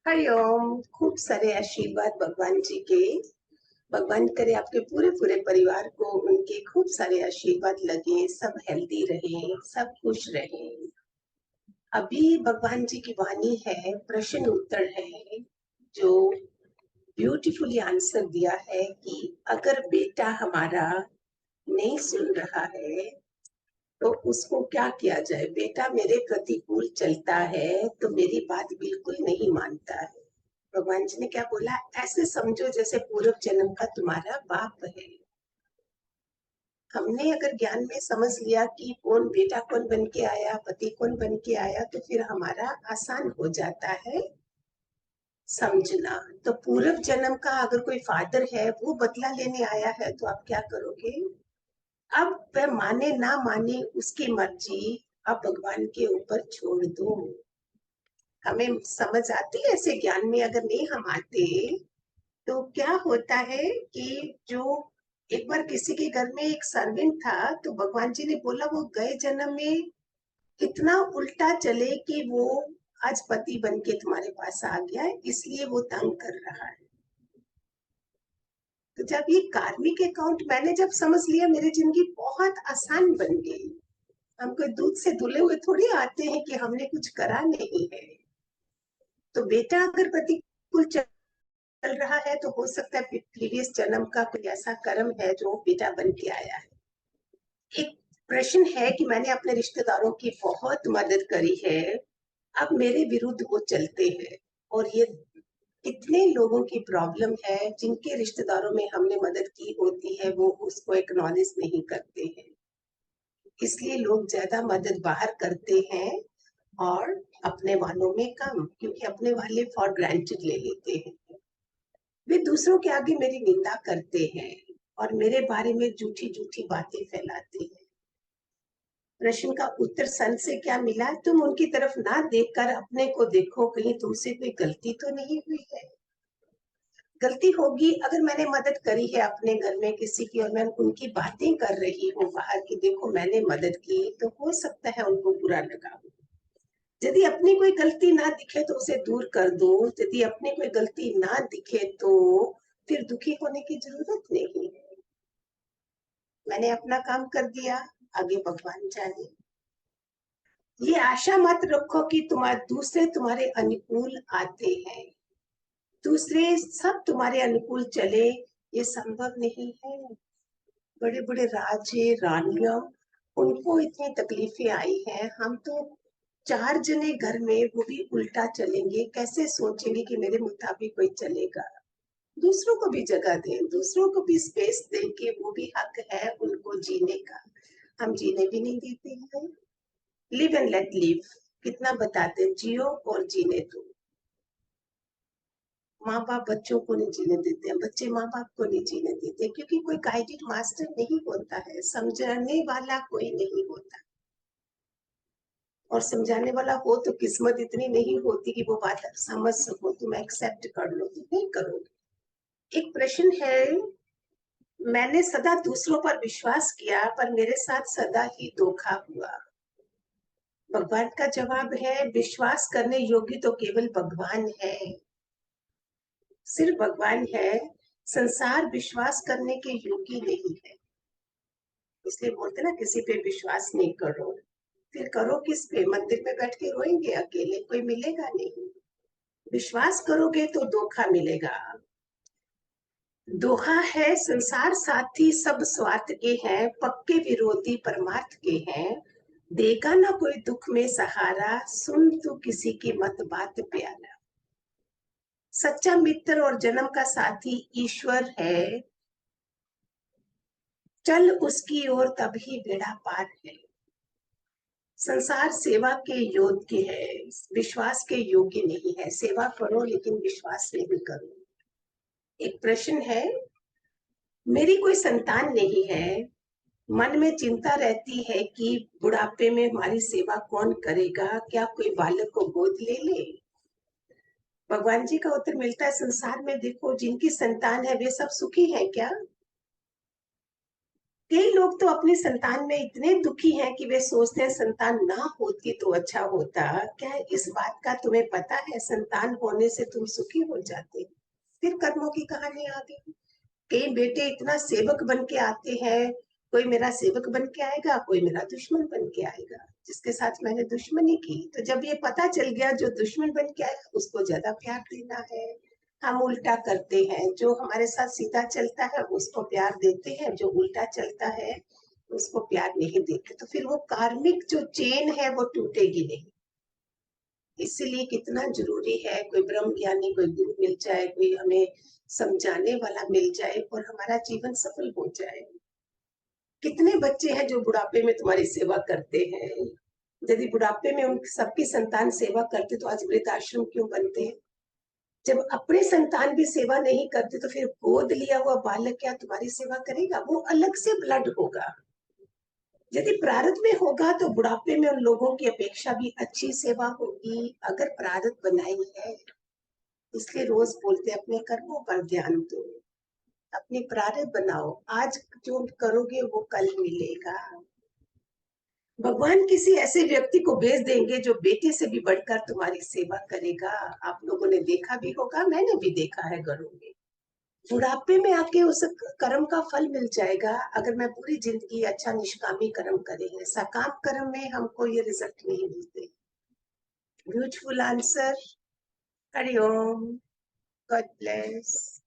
हरिओम। खूब सारे आशीर्वाद भगवान जी के। भगवान करे आपके पूरे पूरे परिवार को उनके खूब सारे आशीर्वाद लगे, सब हेल्दी रहे, सब खुश रहे। अभी भगवान जी की वाणी है, प्रश्न उत्तर है, जो ब्यूटीफुली आंसर दिया है कि अगर बेटा हमारा नहीं सुन रहा है तो उसको क्या किया जाए। बेटा मेरे प्रतिकूल चलता है तो मेरी बात बिल्कुल नहीं मानता है। भगवान जी ने क्या बोला, ऐसे समझो जैसे पूर्व जन्म का तुम्हारा बाप है। हमने अगर ज्ञान में समझ लिया कि कौन बेटा कौन बन के आया, पति कौन बन के आया, तो फिर हमारा आसान हो जाता है समझना। तो पूर्व जन्म का अगर कोई फादर है, वो बदला लेने आया है, तो आप क्या करोगे। अब वह माने ना माने उसकी मर्जी, आप भगवान के ऊपर छोड़ दो। हमें समझ आती है ऐसे ज्ञान में, अगर नहीं हम आते तो क्या होता है कि जो एक बार किसी के घर में एक सर्वेंट था, तो भगवान जी ने बोला वो गए जन्म में इतना उल्टा चले कि वो आज पति बन के तुम्हारे पास आ गया है, इसलिए वो तंग कर रहा है। तो जब ये कार्मिक अकाउंट मैंने जब समझ लिया, मेरी जिंदगी बहुत आसान बन गई। हम कोई दूध से धुले हुए थोड़ी आते हैं कि हमने कुछ करा नहीं है। तो बेटा अगर प्रतिकूल चल रहा है तो हो सकता है प्रीवियस जन्म का कोई ऐसा कर्म है जो बेटा बन के आया है। एक प्रश्न है कि मैंने अपने रिश्तेदारों की बहुत मदद करी है, अब मेरे विरुद्ध वो चलते हैं, और ये कितने लोगों की प्रॉब्लम है जिनके रिश्तेदारों में हमने मदद की होती है, वो उसको एक्नॉलेज नहीं करते हैं। इसलिए लोग ज्यादा मदद बाहर करते हैं और अपने वालों में कम, क्योंकि अपने वाले फॉर ग्रांटेड ले लेते हैं। वे दूसरों के आगे मेरी निंदा करते हैं और मेरे बारे में झूठी झूठी बातें फैलाते हैं। प्रश्न का उत्तर सन से क्या मिला, तुम उनकी तरफ ना देखकर अपने को देखो, कहीं तुमसे कोई गलती तो नहीं हुई है। गलती होगी अगर मैंने मदद करी है अपने घर में किसी की, और मैं उनकी बातें कर रही हूँ बाहर की, देखो मैंने मदद की, तो हो सकता है उनको बुरा लगा। यदि अपनी कोई गलती ना दिखे तो उसे दूर कर दो। यदि अपनी कोई गलती ना दिखे तो फिर दुखी होने की जरूरत नहीं है। मैंने अपना काम कर दिया, आगे भगवान जाने। ये आशा मत रखो कि दूसरे तुम्हारे अनुकूल आते हैं, दूसरे सब तुम्हारे अनुकूल चले, ये संभव नहीं है। बड़े बड़े राजे रानियां, उनको इतनी तकलीफें आई हैं, हम तो 4 जने घर में, वो भी उल्टा चलेंगे, कैसे सोचेंगे कि मेरे मुताबिक कोई चलेगा। दूसरों को भी जगह दें, दूसरों को भी स्पेस दें कि वो भी हक है उनको जीने का। हम जीने भी नहीं देते हैं। लिव एंड लेट लिव कितना बताते हैं, जियो और जीने दो। माँ बाप बच्चों को नहीं जीने देते हैं, बच्चे माँ बाप को नहीं जीने देते, क्योंकि कोई गाइडेड मास्टर नहीं होता है, समझाने वाला कोई नहीं होता। और समझाने वाला हो तो किस्मत इतनी नहीं होती कि वो बात समझ सको, तुम एक्सेप्ट कर लो, तुम नहीं करोगे। एक प्रश्न है, मैंने सदा दूसरों पर विश्वास किया पर मेरे साथ सदा ही धोखा हुआ। भगवान का जवाब है, विश्वास करने योग्य तो केवल भगवान है, सिर्फ भगवान है। संसार विश्वास करने के योग्य नहीं है। इसलिए बोलते ना, किसी पे विश्वास नहीं करो। फिर करो किस पे, मंदिर में बैठ के रोएंगे अकेले, कोई मिलेगा नहीं। विश्वास करोगे तो धोखा मिलेगा। दोहा है, संसार साथी सब स्वार्थ के हैं, पक्के विरोधी परमार्थ के हैं, देगा ना कोई दुख में सहारा, सुन तू किसी की मत बात प्यारा। सच्चा मित्र और जन्म का साथी ईश्वर है, चल उसकी ओर तभी बेड़ा पार है। संसार सेवा के योग्य है, विश्वास के योग्य नहीं है। सेवा करो लेकिन विश्वास नहीं करो। एक प्रश्न है, मेरी कोई संतान नहीं है, मन में चिंता रहती है कि बुढ़ापे में हमारी सेवा कौन करेगा, क्या कोई बालक को गोद ले ले। भगवान जी का उत्तर मिलता है, संसार में देखो जिनकी संतान है वे सब सुखी हैं क्या। कई लोग तो अपनी संतान में इतने दुखी हैं कि वे सोचते हैं संतान ना होती तो अच्छा होता। क्या इस बात का तुम्हें पता है, संतान होने से तुम सुखी हो जाते। फिर कर्मों की कहानी आ गई। कई बेटे इतना सेवक बन के आते हैं, कोई मेरा सेवक बन के आएगा, कोई मेरा दुश्मन बन के आएगा, जिसके साथ मैंने दुश्मनी की। तो जब ये पता चल गया जो दुश्मन बन के आएगा उसको ज्यादा प्यार देना है, हम उल्टा करते हैं। जो हमारे साथ सीधा चलता है उसको प्यार देते हैं, जो उल्टा चलता है उसको प्यार नहीं देते। तो फिर वो कार्मिक जो चेन है वो टूटेगी नहीं। इसीलिए कितना जरूरी है कोई ब्रह्म ज्ञानी, कोई गुरु मिल जाए, कोई हमें समझाने वाला मिल जाए और हमारा जीवन सफल हो जाए। कितने बच्चे हैं जो बुढ़ापे में तुम्हारी सेवा करते हैं। यदि बुढ़ापे में उन सबकी संतान सेवा करते तो आज वृद्धाश्रम क्यों बनते हैं। जब अपने संतान भी सेवा नहीं करते तो फिर गोद लिया हुआ बालक क्या तुम्हारी सेवा करेगा। वो अलग से ब्लड होगा। यदि प्रारब्ध में होगा तो बुढ़ापे में उन लोगों की अपेक्षा भी अच्छी सेवा होगी, अगर प्रारब्ध बनाई है। इसलिए रोज बोलते अपने कर्मों पर ध्यान दो, अपने प्रारब्ध बनाओ। आज जो करोगे वो कल मिलेगा। भगवान किसी ऐसे व्यक्ति को भेज देंगे जो बेटे से भी बढ़कर तुम्हारी सेवा करेगा। आप लोगों ने देखा भी होगा, मैंने भी देखा है घरों में। बुढ़ापे में आके उस कर्म का फल मिल जाएगा। अगर मैं पूरी जिंदगी अच्छा निष्कामी कर्म करेंगे, सकाम कर्म में हमको ये रिजल्ट नहीं मिलते। Beautiful answer. Hariom. God bless.